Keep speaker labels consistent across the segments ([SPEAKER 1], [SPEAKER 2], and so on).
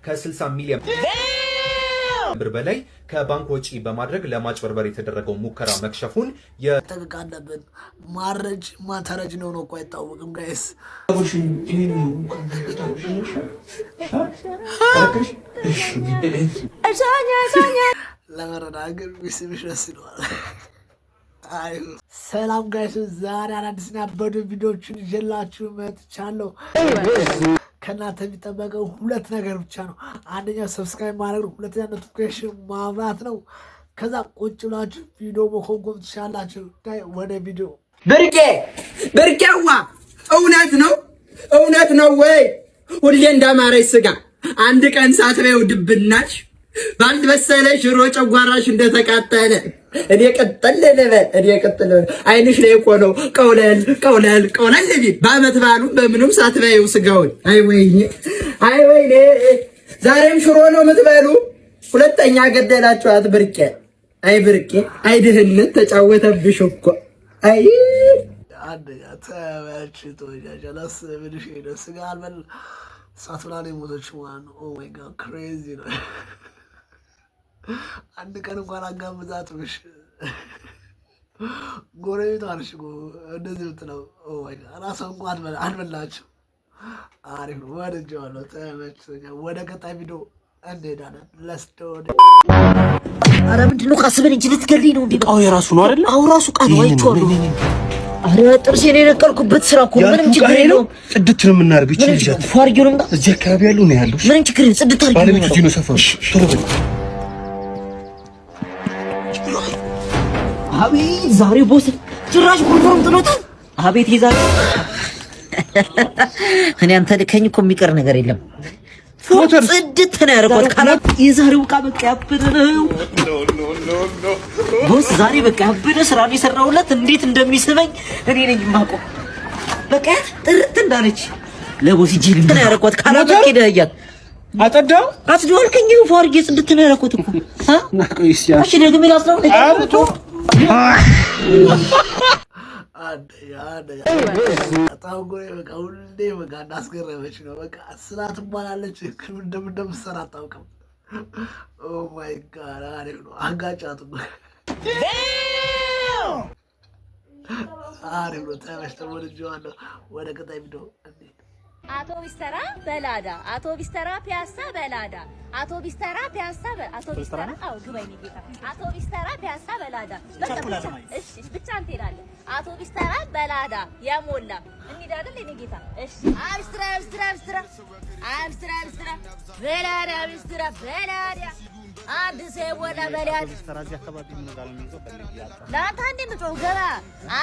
[SPEAKER 1] ከ60 ሚሊዮን ብር በላይ ከባንክ ወጪ በማድረግ ለማጭበርበር የተደረገው ሙከራ መክሸፉን
[SPEAKER 2] ተቀቃለብን ማረጅ ማተረጅ ነው እኮ አይታወቅም ጋይስ ለመረዳገር ቢስብሽ ረስሏል ሰላም ጋይስ ዛሬ አዲስና በዱ ቪዲዮችን ይዤላችሁ መጥቻለሁ ከናንተ የሚጠበቀው ሁለት ነገር ብቻ ነው አንደኛው ሰብስክራይብ ማድረግ ነው ሁለተኛ ኖቲፊኬሽን ማብራት ነው ከዛ ቁጭ ብላችሁ ቪዲዮ መኮንኮም ትችላላችሁ ወደ ቪዲዮ
[SPEAKER 3] ብርቄዋ እውነት ነው ወይ ሁሌ እንዳማረች ስጋ አንድ ቀን ሳትበይው ድብናሽ ባልበሰለ ሽሮ ጨጓራሽ እንደተቃጠለ እኔ ቀጠለ አይንሽ ላይ እኮ ነው ቀውለል ቢል በአመት ባሉ በምንም ሳትበይው ስጋውን አይ ወይኔ ዛሬም ሽሮ ነው የምትበሉ ሁለተኛ ገደላችኋት ብርቄ አይ ድህነት ተጫወተብሽ እኮ አይ
[SPEAKER 2] አንደኛ ተመችቶ ያጀላስ ብልሽ ነው ስጋ አልበል ሳትብላኔ ሞተች ማን ኦ ማይ ጋድ ክሬዚ ነው አንድ ቀን እንኳን አጋምዛትሽ ጎረቤቷ አልሽጎ እንደዚህ ብትለው ኦ ማይ ጋድ ራሷ እንኳን አልበላችሁ አሪፍ ነው ወደጀዋለሁ ተመችቶኛል ወደ ቀጣይ ቪዲዮ እንሄዳለን ለስቶድ
[SPEAKER 4] አረ ምንድነው ካስበን እንጂ ልትገልኝ ነው እንዴ
[SPEAKER 5] አው የራሱ ነው አይደል
[SPEAKER 4] አው ራሱ ቃል ወይቷል አረ ጥርሴን የነቀልኩበት ስራ እኮ ምንም ችግር የለውም
[SPEAKER 5] ጽድት ነው የምናደርገው እቺ ልጅ
[SPEAKER 4] ፋርጊው ነው
[SPEAKER 5] እዚህ አካባቢ ያለው ነው ያለው
[SPEAKER 4] ምንም ችግር የለም ጽድት አድርጊው
[SPEAKER 5] ባለቤቱ ነው ሰፈሩ ቶሎ በል
[SPEAKER 4] አቤት ዛሬ ቦስ ጭራሽ ኮንፈርም ጥሎታል አቤት ይዛል እኔ አንተ ልከኝ እኮ የሚቀር ነገር የለም ጽድት ነው ያደረኩት ካላት የዛሬው ዕቃ በቃ ያበደ ነው ቦስ ዛሬ በቃ ያበደ ስራ ነው የሰራውለት እንዴት እንደሚስበኝ እኔ ነኝ የማውቀው በቃ ጥርት እንዳለች ለቦስ ጂል ነው ያደረኩት ካላት በቃ ይደያል
[SPEAKER 5] አጠዳው
[SPEAKER 4] አስደወልከኝ ፋርጌ ጽድት ነው ያደረኩት እኮ እሺ ደግሜ ላስረው አብቶ
[SPEAKER 2] ታውጎይ በቃ ሁሌ በቃ እንዳስገረመች ነው በቃ ስላት ባላለች እንደምሰራ አታውቅም ኦ ማይ ጋድ አሪፍ ነው አጋጫቱ አሪፍ ነው ተመችቶ ወደጀዋለሁ ወደ ቀጣይ ቪዲዮ
[SPEAKER 6] አውቶቡስ ተራ በላዳ አውቶቡስ ተራ ፒያሳ በላዳ አውቶቡስ ተራ ፒያሳ አውቶቡስ ተራ አው ግባኝ ጌታ አውቶቡስ ተራ ፒያሳ በላዳ እሺ ብቻ እንሄዳለን አውቶቡስ ተራ በላዳ ያሞላ እንሄዳለን ለኔ ጌታ እሺ አብስትራ በላዳ አዲስ ወላ በላዳ
[SPEAKER 7] ተራዚ አካባቢ ምን ጋር ነው የሚይዘው
[SPEAKER 6] ላንተ አንዴ ምጮህ ገባ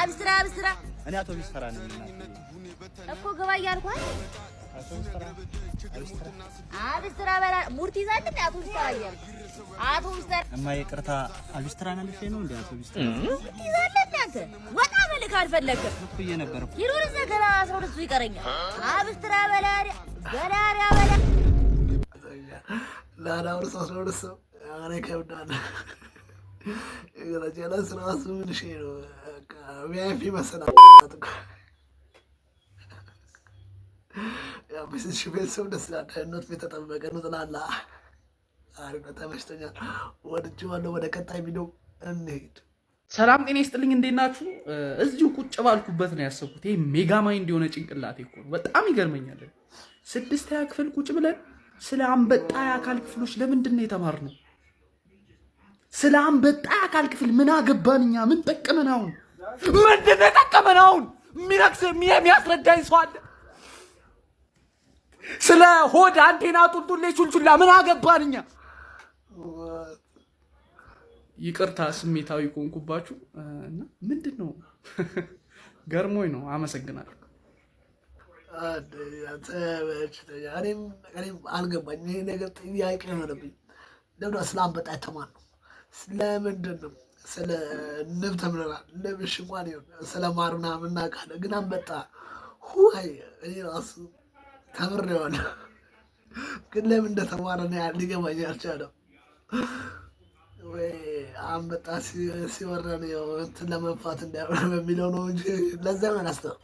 [SPEAKER 6] አብስትራ
[SPEAKER 7] እኔ አውቶቡስ ተራ ነኝ
[SPEAKER 6] እኮ ገባ እያልኩ አብስትራ በላ ሙርት ይዛል እንዴ አውቶቡስ ተራ
[SPEAKER 7] እማ ይቅርታ አብስትራ ነልሽ ነው እንዴ አውቶቡስ ተራ
[SPEAKER 6] ይዛል እናንተ ወጣ መልክ አልፈለክም
[SPEAKER 7] እኮ ነበር
[SPEAKER 6] ይሩር ዘገራ 12 ይቀረኛል አብስትራ በላ
[SPEAKER 2] ላዳውር 12 አሬ ከብዳለ የራጀላ ስራሱ ምን ሺህ ነው ቪአይፒ መሰላ ያ ቢስሽ ቤተሰብ ደስ ያዳነት ቤተጠበቀ ነው ተላላ አሪፍ ተመችቶኛል ወደጀዋለሁ ወደ ቀጣይ ቪዲዮ እንሂድ
[SPEAKER 8] ሰላም ጤና ይስጥልኝ እንዴት ናችሁ እዚሁ ቁጭ ባልኩበት ነው ያሰብኩት ይሄ ሜጋ ማይንድ የሆነ ጭንቅላቴ እኮ በጣም ይገርመኛል ስድስተኛ ክፍል ቁጭ ብለን ስለ አንበጣ የአካል ክፍሎች ለምንድን ነው የተማርነው ስለ አንበጣ የአካል ክፍል ምን አገባንኛ ምን ጠቀመናው ምንድን ነው ጠቀመናው ሚራክስ የሚያስረዳኝ ሰው አለ ስለ ሆድ አንቴና ጡልጡሌ ቹልቹላ ምን አገባንኛ ይቅርታ ስሜታዊ ቆንኩባችሁ እና ምንድነው ገርሞኝ ነው አመሰግናለሁ
[SPEAKER 2] እኔም አልገባኝ ይሄ ነገር ጥያቄ ሆነብኝ ለምን እስላም በጣም ተማር ነው ስለምንድን ነው ስለ ንብ ተምረናል ንብሽ እንኳን ስለ ማር ምናምን እናውቃለን ግን አንበጣ ሁይ እኔ ራሱ ተምሬዋለሁ ግን ለምን እንደተማረ ነው ሊገባኝ አልቻለም ወይ አንበጣ ሲወረን ያው እንትን ለመንፋት እንዳይሆን በሚለው ነው እንጂ ለዛ ምን አስተው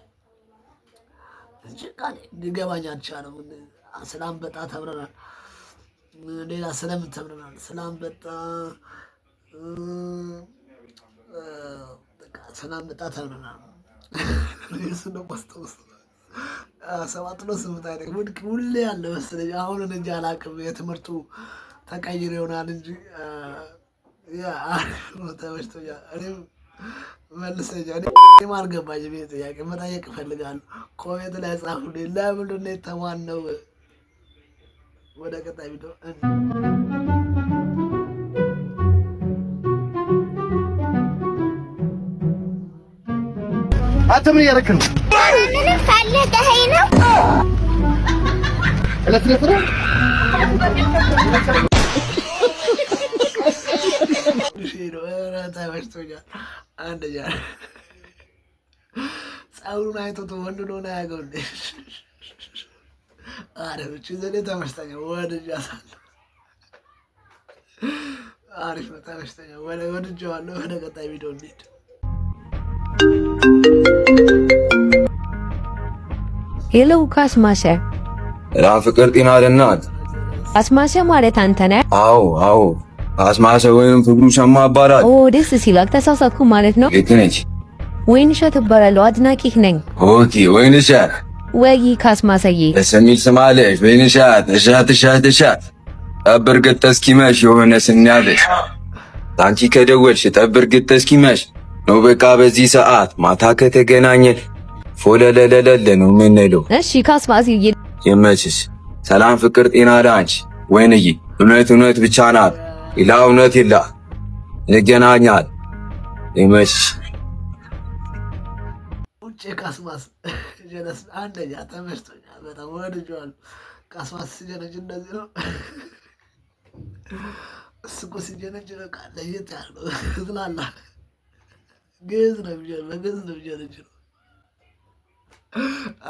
[SPEAKER 2] እንጂ ቃል ሊገባኝ አልቻለም ስለ አንበጣ ተምረናል ሌላ ስለምን ተምረናል? ስላንበጣ ስላንበጣ ተምረናል። እሱ ነው ማስታወስ 7 ነው 8 አይደል? ሁሌ ያለ መሰለኝ። አሁን እንጂ አላውቅም። የትምህርቱ ተቀይሮ ይሆናል እንጂ ያ ተመችቶኛል። እኔም መልሰኛ እኔም አልገባኝም። ይሄ ጥያቄ መጠየቅ እፈልጋለሁ። ኮሜንት ላይ ጻፉልኝ። ለምንድን ነው የተማነው? ወደ ቀጣይ ቪዲዮ
[SPEAKER 5] አንተ ምን እያደረክ ነው?
[SPEAKER 6] ምንም ፈልገኸኝ ነው?
[SPEAKER 2] ተመችቶኛል። አንደኛ ፀጉሩን አይቶት ወንድ ነው ያገው እንዴ? አሪፍ ዘዴ ተመችቶኛል። ወድጃታለሁ። አሪፍ ነው። ተመችቶኛል። ወድጄዋለሁ። ወደ ቀጣይ ቪዲዮ እንሂድ።
[SPEAKER 9] ሄሎ ካስማሰ
[SPEAKER 10] ፍቅር ጤና ለናት።
[SPEAKER 9] ካስማሰ ማለት አንተ ነህ?
[SPEAKER 10] አዎ ካስማሰ ወይንም ፍቅሩ ሰማ አባላት።
[SPEAKER 9] ኦ ደስ ሲል አልተሳሳትኩ ማለት ነው።
[SPEAKER 10] ልክ ነች።
[SPEAKER 9] ወይንሸት እባላለሁ። አድናቂህ ነኝ።
[SPEAKER 10] ኦኬ ወይንሸት።
[SPEAKER 9] ወይ ካስማሰዬ
[SPEAKER 10] ደስ የሚል ስም አለሽ። ወይንሸት። እሸት ጠብር ግጥ እስኪመሽ የሆነ ስናለሽ አንቺ ከደወልሽ ጠብር ግጥ እስኪመሽ ነው በቃ በዚህ ሰዓት ማታ ከተገናኘን ፎለለለለ ነው የምንለው።
[SPEAKER 9] እሺ ካስማሰዬ
[SPEAKER 10] ይመችሽ። ሰላም ፍቅር ጤና ለአንቺ ወይንዬ። እውነት ብቻ ናት፣ ሌላ እውነት የላ። እንገናኛል። ይመችሽ።
[SPEAKER 2] ውጭ ካስማስ ጀለስ አንደኛ ተመችቶኛል። በጣም ወድጄዋለሁ። ካስማስ ሲጀነጅ እንደዚህ ነው። እሱ እኮ ሲጀነጅ በቃ ለየት ያለው ዝላላ ግዝ ነው የሚጀነጅ ነው።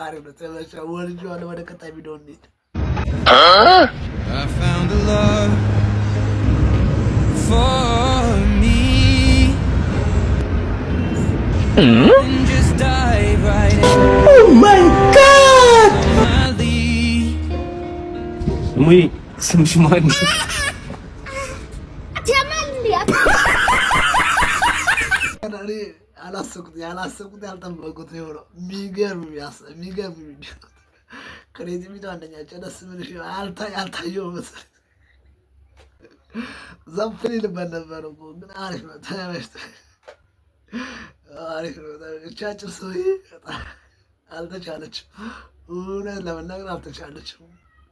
[SPEAKER 2] አሪፍ ነው። ተመችቶኛል። ወድጄዋለሁ። ወደ ቀጣይ ቪዲዮ እንሂድ። I found a love for me. Just dive right in.
[SPEAKER 3] Oh my god!
[SPEAKER 5] ሙይ ስምሽ ማን ነው?
[SPEAKER 2] ያላሰብኩት ያልጠበቁት ነው። የሚገርም ክሬዚ ቪዲዮ አንደኛ ጨደስ ምንሽ ያልታየው መሰለኝ። ዘንፍል ይልበት ነበር እኮ ግን አሪፍ ነው። ተመችቶኛል። አሪፍ ነው። እቻችን ሰውዬ አልተቻለችም። እውነት ለመናገር አልተቻለችም።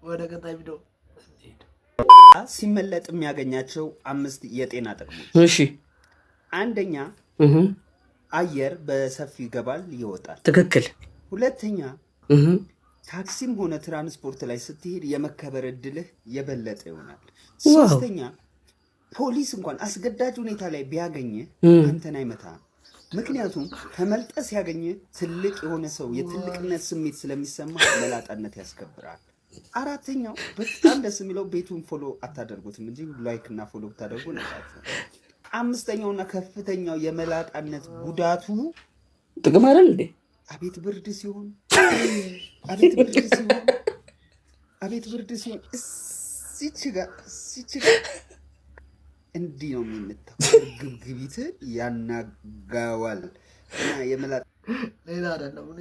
[SPEAKER 2] ወደ ቀጣይ ቪዲዮ እንሂድ።
[SPEAKER 7] ሲመለጥ የሚያገኛቸው 5 የጤና ጥቅሞች።
[SPEAKER 3] እሺ
[SPEAKER 7] አንደኛ አየር በሰፊው ይገባል ይወጣል።
[SPEAKER 3] ትክክል።
[SPEAKER 7] ሁለተኛ ታክሲም ሆነ ትራንስፖርት ላይ ስትሄድ የመከበር እድልህ የበለጠ ይሆናል። ሶስተኛ ፖሊስ እንኳን አስገዳጅ ሁኔታ ላይ ቢያገኝ አንተን አይመታም። ምክንያቱም ተመልጠ ሲያገኝ ትልቅ የሆነ ሰው የትልቅነት ስሜት ስለሚሰማ መላጣነት ያስከብራል። አራተኛው በጣም ደስ የሚለው ቤቱን ፎሎ አታደርጉትም እንጂ ላይክ እና ፎሎ ብታደርጉ ነው። አምስተኛውና ከፍተኛው የመላጣነት ጉዳቱ
[SPEAKER 3] ጥቅም አይደል እንዴ?
[SPEAKER 7] አቤት ብርድ ሲሆን እዚች ጋር እንዲህ ነው የሚመታው። ግብግቢት ያናጋዋል እና የመላጣ
[SPEAKER 2] ሌላ አይደለም። እኔ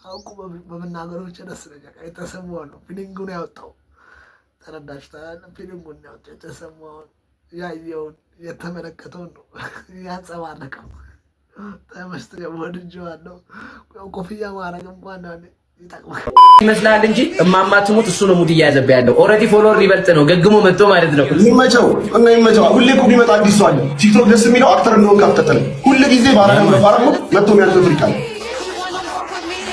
[SPEAKER 2] አውቁ በመናገሮች ደስ ይለኛል። የተሰማውን ነው ፊሊንጉን ያወጣው። ተረዳችኋል? ፊሊንጉን ያወጣው የተሰማውን ያየውን የተመለከተውን ነው ያንጸባረቀው። ተመችቶኛል። ወድጄዋለሁ። ኮፍያ ማድረግ እንኳን ይጠቅማል
[SPEAKER 3] ይመስላል እንጂ እማማ ትሙት እሱ ነው ሙድ እያያዘብህ ያለው። ኦልሬዲ ፎሎወር ሊበልጥ ነው ገግሞ መጥቶ ማለት ነው።
[SPEAKER 5] ይመቸው እና ይመቸው። ሁሌ እኮ ቢመጣ አዲስ ሰው አለ። ቲክቶክ ደስ የሚለው አክተር እንደሆነ ካፍተጠል ሁሉ ጊዜ ባራም መጥቶ የሚያልፈው ፍሪካል።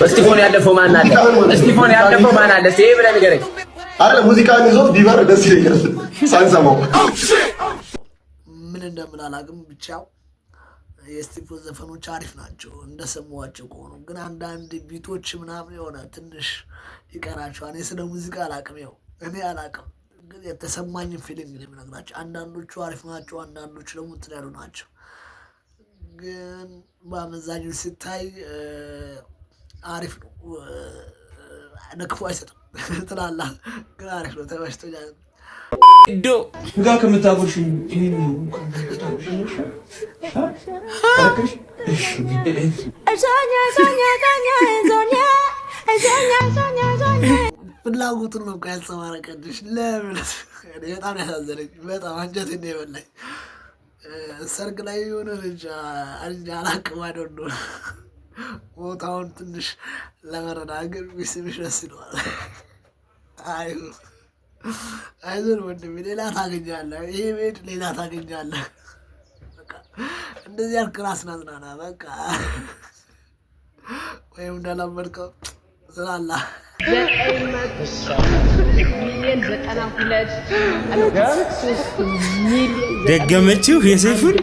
[SPEAKER 3] እስጢፎን ያለፈው ማን አለ? እስጢፎን ያለፈው ማን አለ? እስቲ ብለህ ንገረኝ።
[SPEAKER 5] አረ ሙዚቃን ይዞት ቢበር ደስ ይለኛል ሳንሰማው።
[SPEAKER 2] ምን እንደምን አላውቅም። ብቻው የስቲፎ ዘፈኖች አሪፍ ናቸው እንደሰማዋቸው ከሆኑ፣ ግን አንዳንድ ቢቶች ምናምን የሆነ ትንሽ ይቀራቸዋል። እኔ ስለ ሙዚቃ አላውቅም፣ ያው እኔ አላውቅም፣ ግን የተሰማኝን ፊሊንግ ነው የምነግራቸው። አንዳንዶቹ አሪፍ ናቸው፣ አንዳንዶቹ ደግሞ እንትን ያሉ ናቸው። ግን በአመዛኙ ሲታይ አሪፍ ነው። ለክፉ አይሰጥም ትላለህ፣ ግን አሪፍ ነው። ተመችቶኛል።
[SPEAKER 11] ዶ ጋር ከምታጎሽ ይሄን
[SPEAKER 2] ፍላጎቱን ነው ያንጸባረቀልሽ። ለምን በጣም ያሳዘነኝ፣ በጣም አንጀቴን ነው የበላኝ። ሰርግ ላይ የሆነ ልጅ አላቅም አይደሉ ቦታውን ትንሽ ለመረዳገር ቢስምሽ ደስ ይለዋል። አይዞን ወንድሜ ሌላ ታገኛለህ፣ ይሄ ቤት ሌላ ታገኛለህ። በቃ እንደዚህ ያልክ ራስህን አዝናና። በቃ ወይም እንዳላመድከው ስላላ
[SPEAKER 11] ደገመችው የሰይፉን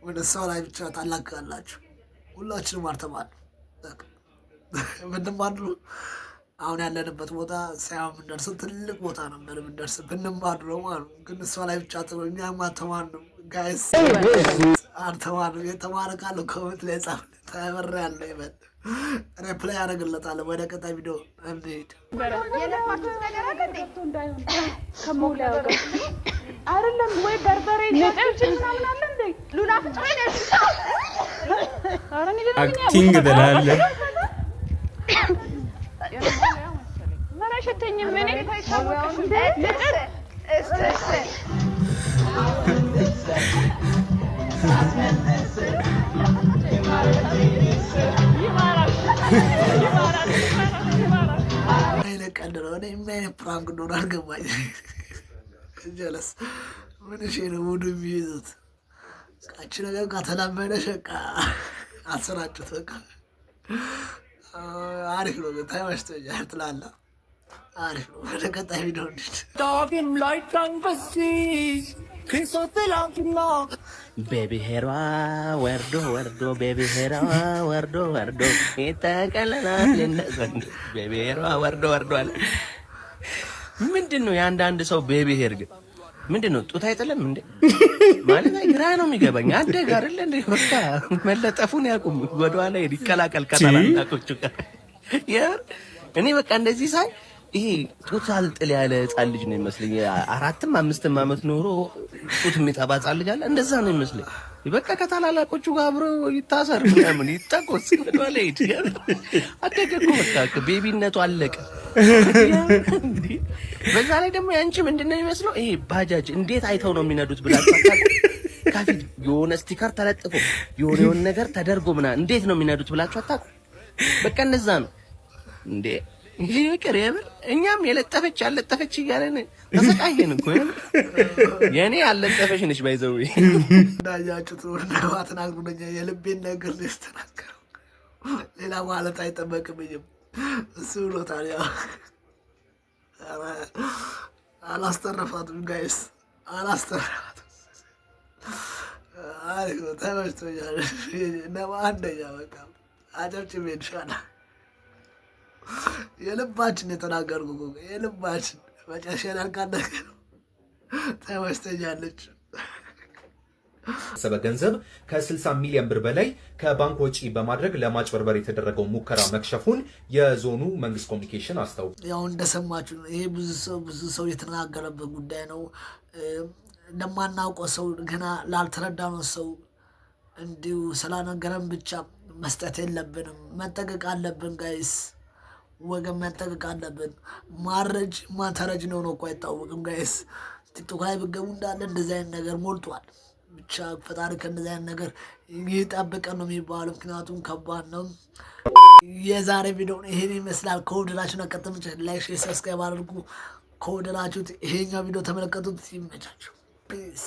[SPEAKER 2] ወደ ሰው ላይ ብቻ ታላቅቃላችሁ። ሁላችንም አልተማርንም። ብንማር አሁን ያለንበት ቦታ ሳይሆን የምንደርሰው ትልቅ ቦታ ነው የምንደርስ ብንማር ነው ማለት ነው። ግን እሷ ላይ ብቻ እኛም አልተማርንም ጋይስ፣ አልተማርንም። የተማረ ካለ ኮሜንት ላይ ጻፍ። ተምሬያለሁ ይበል፣ ሪፕላይ አደርግለታለሁ። ወደ ቀጣይ ቪዲዮ እንሂድ።
[SPEAKER 12] የለፋችሁት ነገር አለ እንዳይሆን ከሞላው ጋር አይደለም ወይ በርበሬ ነጭ ምናምን አለ እንዴ ሉላ ፍጭሬ ነው
[SPEAKER 11] አክቲንግ ደላለ
[SPEAKER 12] መራሽተኝ ምን ታይታወቅሽ እንዴ
[SPEAKER 2] አይነ ፕራንክ እንደሆነ አልገባኝ። ጀለስ ምን እሺ ነው ሙሉ የሚይዙት ቃች ነገር ከተላመደሽ በቃ አሰራጭት። በቃ አሪፍ ነው። ታይዋሽተኛል ትላለህ። አሪፍ ነው። ወደ ቀጣይ ቪዲዮ እንሂድ።
[SPEAKER 13] ዳግም ላይ ታንበሲስ ክሶትላንክና በብሔሯ ወርዶ ወርዶ በብሔሯ ወርዶ ወርዶ የተቀለናት ለነዘንድ በብሔሯ ወርዶ ወርዶ አለ። ምንድን ነው የአንዳንድ ሰው በብሔር ግን ምንድን ነው? ጡት አይጥልም እንዴ ማለት ግራ ነው የሚገባኝ። አደግ አይደለ እንዴ ወጣ መለጠፉን ያቁም፣ ወደኋላ ይቀላቀል ከታላላቆቹ ጋር። እኔ በቃ እንደዚህ ሳይ ይሄ ጡት አልጥል ያለ ህፃን ልጅ ነው ይመስለኝ። 4ም 5ም ዓመት ኖሮ ጡት የሚጠባ ህፃን ልጅ አለ፣ እንደዛ ነው ይመስለኝ። በቃ ከታላላቆቹ ጋር አብሮ ይታሰር ምናምን ይጠቆስ ወደኋላ ይሄድ። አደገ እኮ በቃ ቤቢነቱ አለቀ። በዛ ላይ ደግሞ ያንቺ ምንድነው የሚመስለው? ይሄ ባጃጅ እንዴት አይተው ነው የሚነዱት ብላችሁ ከፊት የሆነ ስቲከር ተለጥፎ የሆነ ነገር ተደርጎ ምናምን እንዴት ነው የሚነዱት ብላችሁ አታውቁም? በቃ እንደዛ ነው እንዴ። ይሄ ይቅር የምር እኛም የለጠፈች ያለጠፈች እያለን ተሰቃየን እኮ። የኔ ያለጠፈች ነሽ ባይዘው
[SPEAKER 2] እንዳያችሁት ነው ተናግሩልኛ። የልቤን ነገር ልስተናገረው ሌላ ማለት አይጠበቅብኝም። እሱ ነው ታዲያ አላስተረፋትም ጋይስ፣ አላስተረፋትም። አሪፍ ነው፣ ተመችቶኛል። ነባ አንደኛ በቃ አጨብጭቤ ይሻላል። የልባችን የተናገርኩ የልባችን መጨረሻ ያልቃደገ ነው። ተመችቶኛለች።
[SPEAKER 1] ገንዘብ ከ60 ሚሊዮን ብር በላይ ከባንክ ወጪ በማድረግ ለማጭበርበር የተደረገው ሙከራ መክሸፉን የዞኑ መንግስት ኮሚኒኬሽን አስታውቋል።
[SPEAKER 2] ያው እንደሰማችሁ ይሄ ብዙ ሰው የተናገረበት ጉዳይ ነው። ለማናውቀው ሰው ገና ላልተረዳነው ሰው እንዲሁ ስላነገረን ብቻ መስጠት የለብንም። መጠንቀቅ አለብን ጋይስ፣ ወገን መጠንቀቅ አለብን። ማረጅ ማተረጅ ነው እኮ አይታወቅም ጋይስ። ቲክቶክ ላይ ብትገቡ እንዳለ እንደዚህ አይነት ነገር ሞልቷል። ብቻ ፈጣሪ ከእንደዚህ አይነት ነገር ይጠብቀን ነው የሚባለው። ምክንያቱም ከባድ ነው። የዛሬ ቪዲዮ ይሄን ይመስላል። ከወደዳችሁ ነቀጥም ላይክ፣ ሼር፣ ሰብስክራይብ አድርጉ። ከወደዳችሁት ይሄኛው ቪዲዮ ተመለከቱት። ይመቻችሁ። ፒስ